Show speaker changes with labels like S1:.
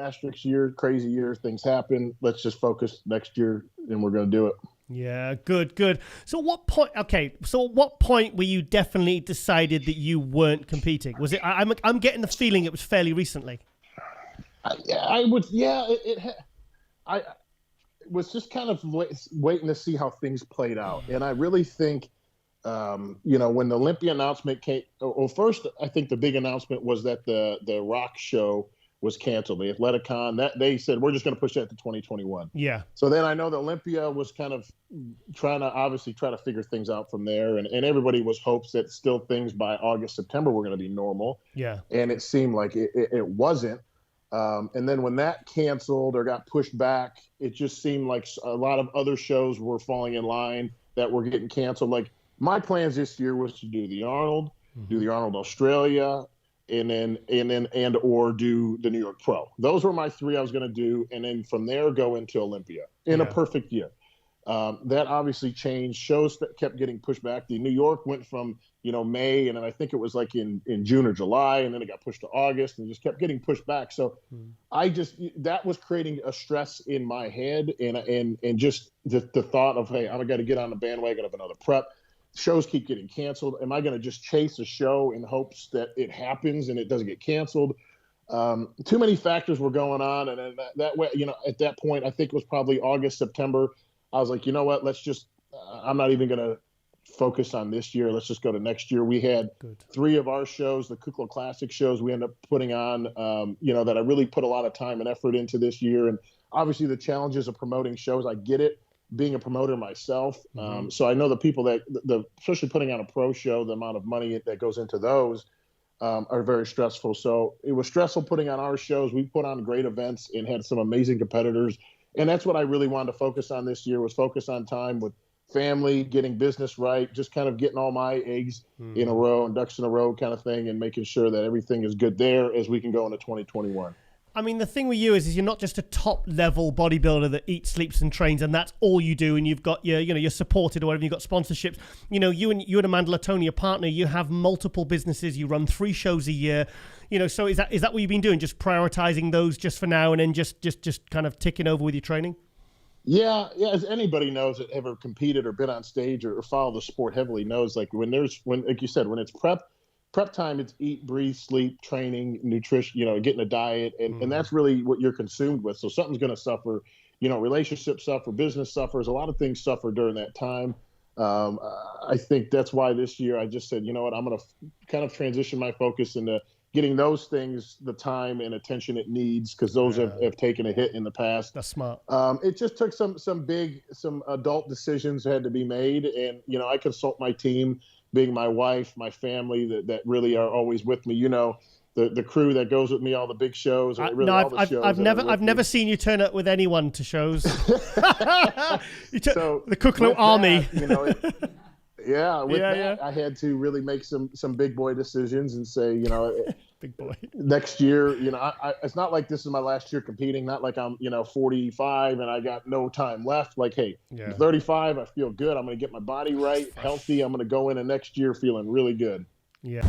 S1: asterisk year, crazy year, things happen. Let's just focus next year, and we're going to do it.
S2: Yeah, good. So what point? Okay, so at what point were you definitely decided that you weren't competing? Was it? I'm getting the feeling it was fairly recently.
S1: I would, yeah. I was just kind of waiting to see how things played out, and I really think, when the Olympia announcement came, well, first I think the big announcement was that the Rock show was canceled. The Athleticon, that they said we're just going to push that to 2021.
S2: Yeah.
S1: So then I know the Olympia was kind of trying to figure things out from there, and everybody was hopes that still things by August, September were going to be normal.
S2: Yeah.
S1: And it seemed like it wasn't. And then when that canceled or got pushed back, it just seemed like a lot of other shows were falling in line that were getting canceled. Like my plans this year was to do the Arnold, do the Arnold Australia, and or do the New York Pro. Those were my three I was going to do, and then from there go into Olympia in a perfect year. That obviously changed. Shows that kept getting pushed back. The New York went from May, and then I think it was like in June or July, and then it got pushed to August, and just kept getting pushed back. So that was creating a stress in my head, and just the thought of, hey, I've got to get on the bandwagon of another prep. Shows keep getting canceled. Am I going to just chase a show in hopes that it happens and it doesn't get canceled? Too many factors were going on. And then that way, at that point, I think it was probably August, September. I was like, you know what, let's just, I'm not even going to focus on this year. Let's just go to next year. We had three of our shows, the Kuclo Classic shows we ended up putting on, that I really put a lot of time and effort into this year. And obviously the challenges of promoting shows, I get it. Being a promoter myself. So I know the people that, especially putting on a pro show, the amount of money that goes into those are very stressful. So it was stressful putting on our shows. We put on great events and had some amazing competitors. And that's what I really wanted to focus on this year, was focus on time with family, getting business right, just kind of getting all my eggs in a row and ducks in a row kind of thing, and making sure that everything is good there as we can go into 2021.
S2: I mean, the thing with you is you're not just a top-level bodybuilder that eats, sleeps, and trains, and that's all you do. And you've got you're supported or whatever. You've got sponsorships. You and Amanda Latone, your partner, you have multiple businesses. You run 3 shows a year. So is that what you've been doing? Just prioritizing those just for now, and then just kind of ticking over with your training?
S1: Yeah. As anybody knows that ever competed or been on stage or followed the sport heavily knows, like when like you said, when it's prep time, it's eat, breathe, sleep, training, nutrition, getting a diet. And that's really what you're consumed with. So something's going to suffer, relationships suffer, business suffers, a lot of things suffer during that time. I think that's why this year I just said, you know what, I'm going to kind of transition my focus into getting those things the time and attention it needs, because those have taken a hit in the past.
S2: That's smart.
S1: It just took some adult decisions had to be made. And, I consult my team, being my wife, my family that really are always with me. The crew that goes with me, all the big shows. I've
S2: never seen you turn up with anyone to shows. The Kuclo
S1: Army.
S2: Army.
S1: I had to really make some big boy decisions and say,
S2: big boy.
S1: Next year, it's not like this is my last year competing. Not like I'm, 45 and I got no time left. Like, hey, I'm 35. I feel good. I'm going to get my body right, healthy. I'm going to go into next year feeling really good.
S2: Yeah.